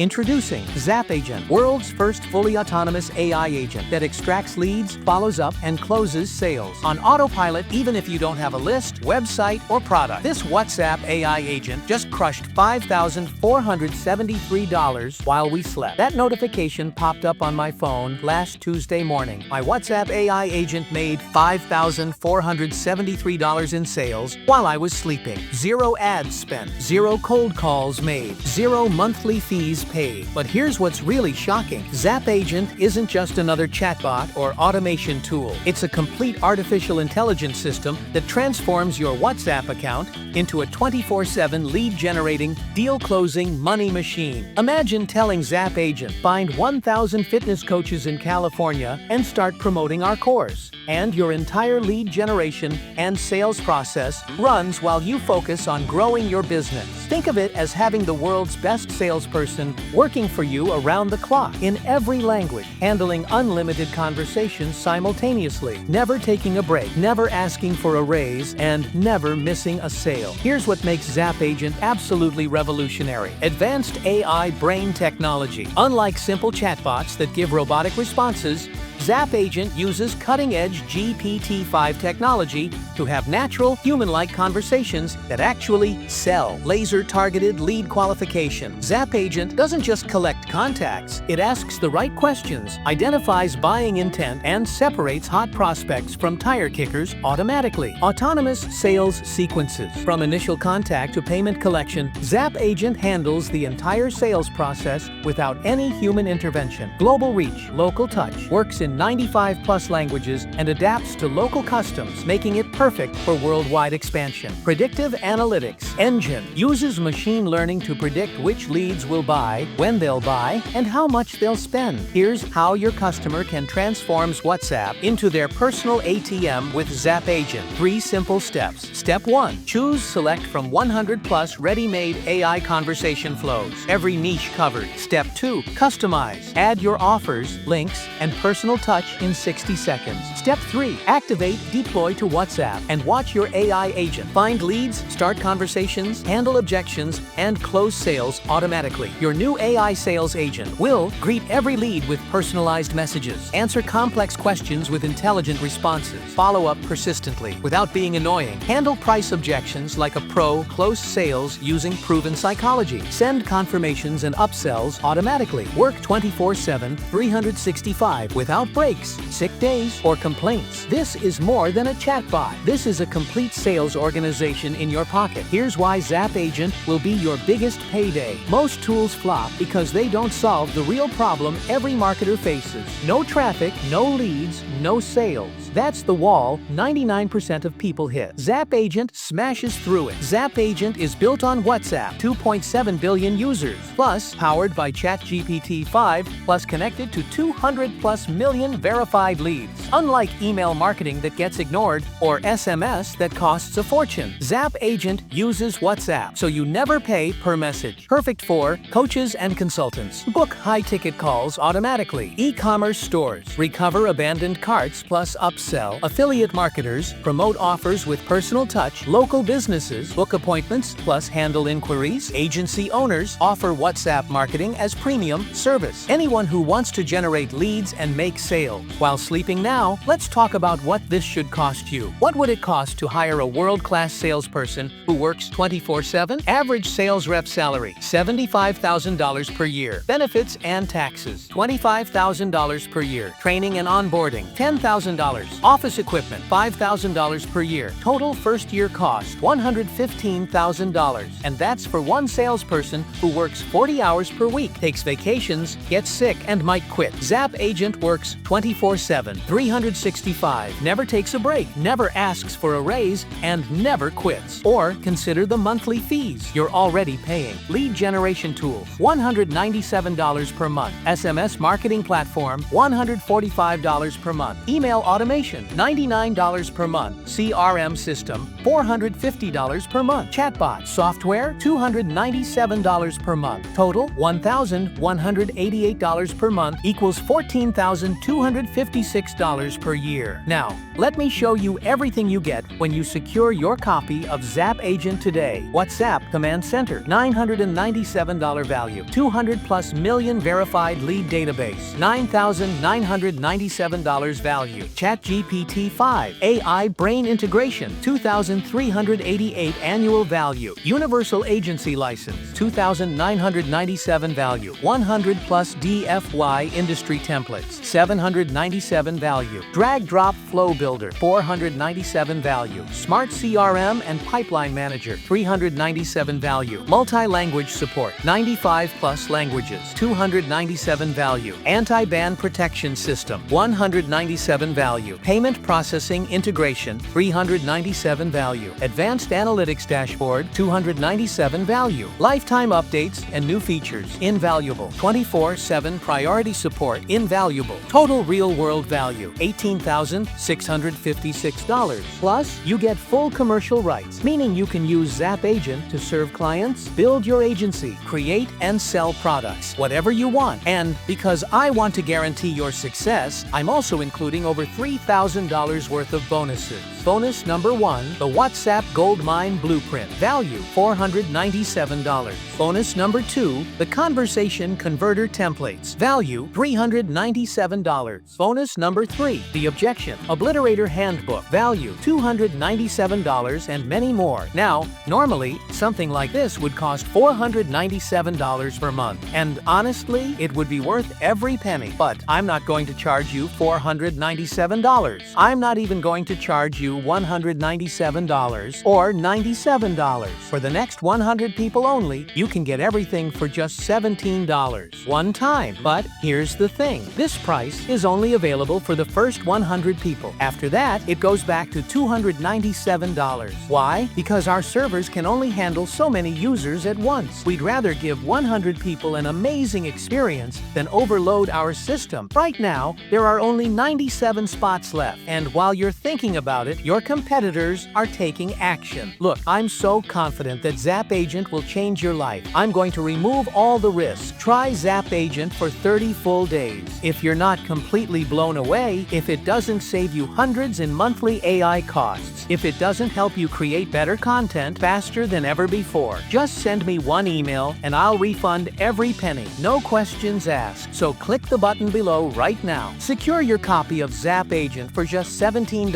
Introducing Zap Agent, world's first fully autonomous AI agent that extracts leads, follows up, and closes sales on autopilot even if you don't have a list, website, or product. This WhatsApp AI agent just crushed $5,473 while we slept. That notification popped up on my phone last Tuesday morning. My WhatsApp AI agent made $5,473 in sales while I was sleeping. 0 ads spent, 0 cold calls made, 0 monthly fees paid. But here's what's really shocking. Zap Agent isn't just another chatbot or automation tool. It's a complete artificial intelligence system that transforms your WhatsApp account into a 24/7 lead-generating, deal-closing money machine. Imagine telling Zap Agent, find 1,000 fitness coaches in California and start promoting our course. And your entire lead generation and sales process runs while you focus on growing your business. Think of it as having the world's best salesperson working for you around the clock in every language, handling unlimited conversations simultaneously, never taking a break, never asking for a raise, and never missing a sale. Here's what makes Zap Agent absolutely revolutionary. Advanced AI brain technology. Unlike simple chatbots that give robotic responses, Zap Agent uses cutting-edge GPT-5 technology to have natural, human-like conversations that actually sell. Laser-targeted lead qualification. Zap Agent doesn't just collect contacts, it asks the right questions, identifies buying intent, and separates hot prospects from tire kickers automatically. Autonomous sales sequences. From initial contact to payment collection, Zap Agent handles the entire sales process without any human intervention. Global reach, local touch, works in 95+ languages and adapts to local customs, making it perfect for worldwide expansion. Predictive analytics engine uses machine learning to predict which leads will buy, when they'll buy, and how much they'll spend. Here's how your customer can transform WhatsApp into their personal ATM with Zap Agent. 3 simple steps. Step 1. Choose select from 100+ ready-made AI conversation flows. Every niche covered. Step 2. Customize. Add your offers, links, and personal touch in 60 seconds. Step 3. Activate, deploy to WhatsApp, and watch your AI agent find leads, start conversations, handle objections, and close sales automatically. Your new AI sales agent will greet every lead with personalized messages, answer complex questions with intelligent responses, follow up persistently without being annoying, handle price objections like a pro, close sales using proven psychology, send confirmations and upsells automatically, work 24/7, 365 without breaks, sick days, or complaints. This is more than a chatbot. This is a complete sales organization in your pocket. Here's why Zap Agent will be your biggest payday. Most tools flop because they don't solve the real problem every marketer faces. No traffic, no leads, no sales. That's the wall 99% of people hit. Zap Agent smashes through it. Zap Agent is built on WhatsApp, 2.7 billion users, plus powered by ChatGPT-5, plus connected to 200+ million verified leads. Unlike email marketing that gets ignored or SMS that costs a fortune, Zap Agent uses WhatsApp, so you never pay per message. Perfect for coaches and consultants. Book high-ticket calls automatically. E-commerce stores. Recover abandoned carts plus upsell. Affiliate marketers. Promote offers with personal touch. Local businesses. Book appointments plus handle inquiries. Agency owners offer WhatsApp marketing as premium service. Anyone who wants to generate leads and make sales. While sleeping now, let's talk about what this should cost you. What would it cost to hire a world-class salesperson who works 24/7? Average sales rep salary, $75,000 per year. Benefits and taxes, $25,000 per year. Training and onboarding, $10,000. Office equipment, $5,000 per year. Total first-year cost, $115,000. And that's for one salesperson who works 40 hours per week, takes vacations, gets sick, and might quit. Zap Agent works 24/7, 365, never takes a break, never asks for a raise, and never quits. Or consider the monthly fees you're already paying. Lead generation tool, $197 per month. SMS marketing platform, $145 per month. Email automation, $99 per month. CRM system, $450 per month. Chatbot software, $297 per month. Total, $1,188 per month equals $14,256. $10 per year. Now, let me show you everything you get when you secure your copy of Zap Agent today. WhatsApp Command Center, $997 value, 200+ million verified lead database, $9,997 value. ChatGPT 5 AI brain integration, $2,388 annual value. Universal agency license, $2,997 value. 100+ DFY industry templates, $797 value. Drag drop flow builder, $497 value. Smart CRM and pipeline manager, $397 value. Multi-language support, 95+ languages, $297 value. Anti-ban protection system, $197 value. Payment processing integration, $397 value. Advanced analytics dashboard, $297 value. Lifetime updates and new features, invaluable. 24/7 priority support, invaluable. Total real-world value, $18,656. Plus, you get full commercial rights, meaning you can use Zap Agent to serve clients, build your agency, create and sell products, whatever you want. And because I want to guarantee your success, I'm also including over $3,000 worth of bonuses. Bonus number 1, the WhatsApp Goldmine Blueprint, value $497. Bonus number 2, the Conversation Converter Templates, value $397. Bonus number 3, the Objection Obliterator Handbook, value $297, and many more. Now, normally, something like this would cost $497 per month, and honestly, it would be worth every penny. But I'm not going to charge you $497. I'm not even going to charge you $197 or $97. For the next 100 people only, you can get everything for just $17 one time. But here's the thing, this price is only available for the first 100 people. After that, it goes back to $297. Why? Because our servers can only handle so many users at once. We'd rather give 100 people an amazing experience than overload our system. Right now, there are only 97 spots left, and while you're thinking about it, your competitors are taking action. Look, I'm so confident that Zap Agent will change your life. I'm going to remove all the risks. Try Zap Agent for 30 full days. If you're not completely blown away, if it doesn't save you hundreds in monthly AI costs, if it doesn't help you create better content faster than ever before, just send me one email and I'll refund every penny. No questions asked. So click the button below right now. Secure your copy of Zap Agent for just $17.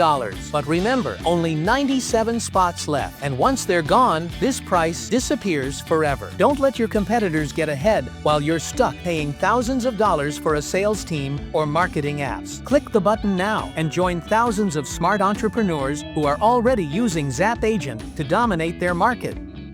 But remember, only 97 spots left, and once they're gone, this price disappears forever. Don't let your competitors get ahead while you're stuck paying thousands of dollars for a sales team or marketing apps. Click the button now and join thousands of smart entrepreneurs who are already using Zap Agent to dominate their market.